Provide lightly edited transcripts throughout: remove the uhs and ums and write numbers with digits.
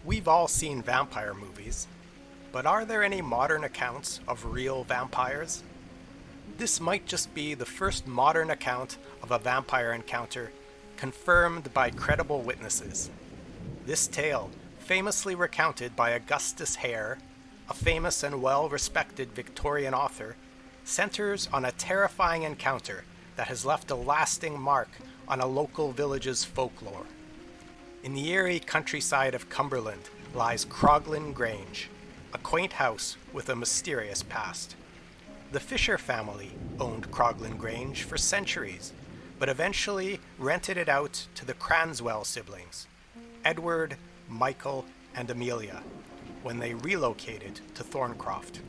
We've all seen vampire movies, but are there any modern accounts of real vampires? This might just be the first modern account of a vampire encounter confirmed by credible witnesses. This tale, famously recounted by Augustus Hare, a famous and well-respected Victorian author, centers on a terrifying encounter that has left a lasting mark on a local village's folklore. In the eerie countryside of Cumberland lies Croglan Grange, a quaint house with a mysterious past. The Fisher family owned Croglan Grange for centuries, but eventually rented it out to the Cranswell siblings, Edward, Michael, and Amelia, when they relocated to Thorncroft.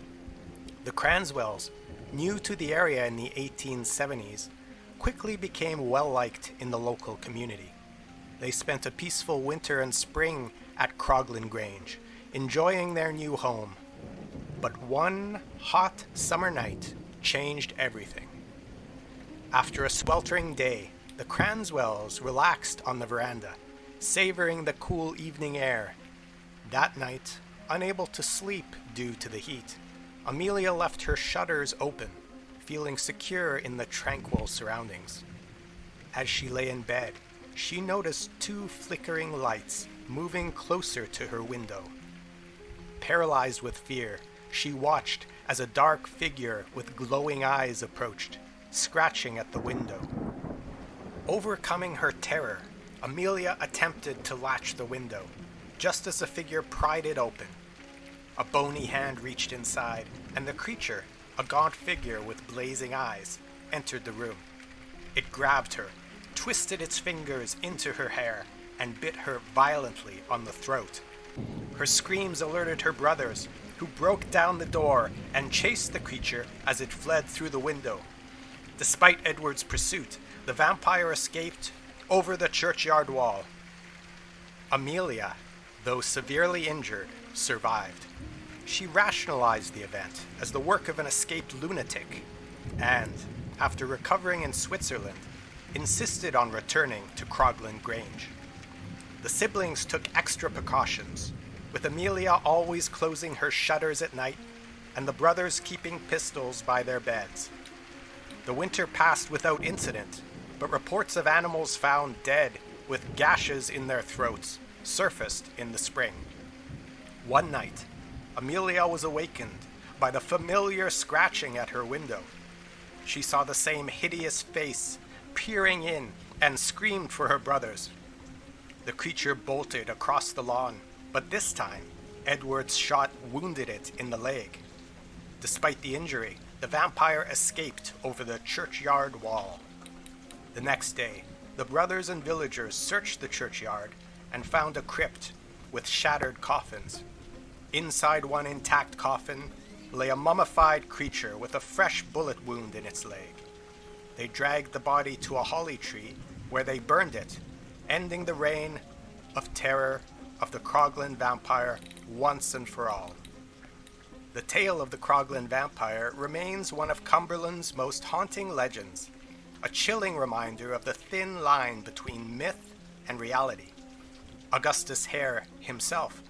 The Cranswells, new to the area in the 1870s, quickly became well-liked in the local community. They spent a peaceful winter and spring at Croglan Grange, enjoying their new home. But one hot summer night changed everything. After a sweltering day, the Cranswells relaxed on the veranda, savoring the cool evening air. That night, unable to sleep due to the heat, Amelia left her shutters open, feeling secure in the tranquil surroundings. As she lay in bed, she noticed two flickering lights moving closer to her window. Paralyzed with fear, she watched as a dark figure with glowing eyes approached, scratching at the window. Overcoming her terror, Amelia attempted to latch the window, just as the figure pried it open. A bony hand reached inside, and the creature, a gaunt figure with blazing eyes, entered the room. It grabbed her, twisted its fingers into her hair, and bit her violently on the throat. Her screams alerted her brothers, who broke down the door and chased the creature as it fled through the window. Despite Edward's pursuit, the vampire escaped over the churchyard wall. Amelia, though severely injured, survived. She rationalized the event as the work of an escaped lunatic, and, after recovering in Switzerland, insisted on returning to Croglan Grange. The siblings took extra precautions, with Amelia always closing her shutters at night and the brothers keeping pistols by their beds. The winter passed without incident, but reports of animals found dead with gashes in their throats surfaced in the spring. One night, Amelia was awakened by the familiar scratching at her window. She saw the same hideous face peering in and screamed for her brothers. The creature bolted across the lawn, but this time, Edward's shot wounded it in the leg. Despite the injury, the vampire escaped over the churchyard wall. The next day, the brothers and villagers searched the churchyard and found a crypt with shattered coffins. Inside one intact coffin lay a mummified creature with a fresh bullet wound in its leg. They dragged the body to a holly tree where they burned it, ending the reign of terror of the Croglan vampire once and for all. The tale of the Croglan vampire remains one of Cumberland's most haunting legends, a chilling reminder of the thin line between myth and reality. Augustus Hare himself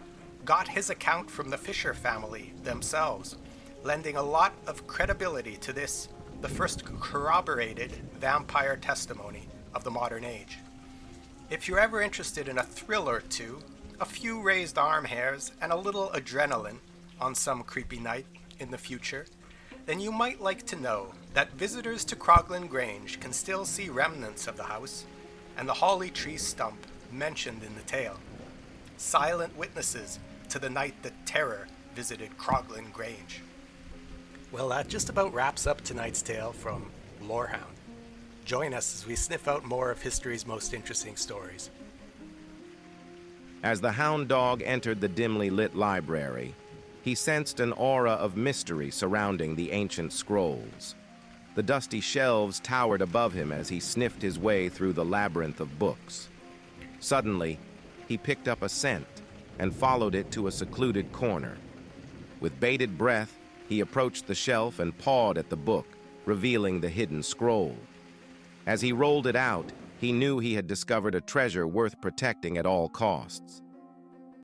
got his account from the Fisher family themselves, lending a lot of credibility to this, the first corroborated vampire testimony of the modern age. If you're ever interested in a thrill or two, a few raised arm hairs, and a little adrenaline on some creepy night in the future, then you might like to know that visitors to Croglan Grange can still see remnants of the house and the holly tree stump mentioned in the tale. Silent witnesses to the night that terror visited Croglan Grange. Well, that just about wraps up tonight's tale from Lorehound. Join us as we sniff out more of history's most interesting stories. As the hound dog entered the dimly lit library, he sensed an aura of mystery surrounding the ancient scrolls. The dusty shelves towered above him as he sniffed his way through the labyrinth of books. Suddenly, he picked up a scent and followed it to a secluded corner. With bated breath, he approached the shelf and pawed at the book, revealing the hidden scroll. As he rolled it out, he knew he had discovered a treasure worth protecting at all costs.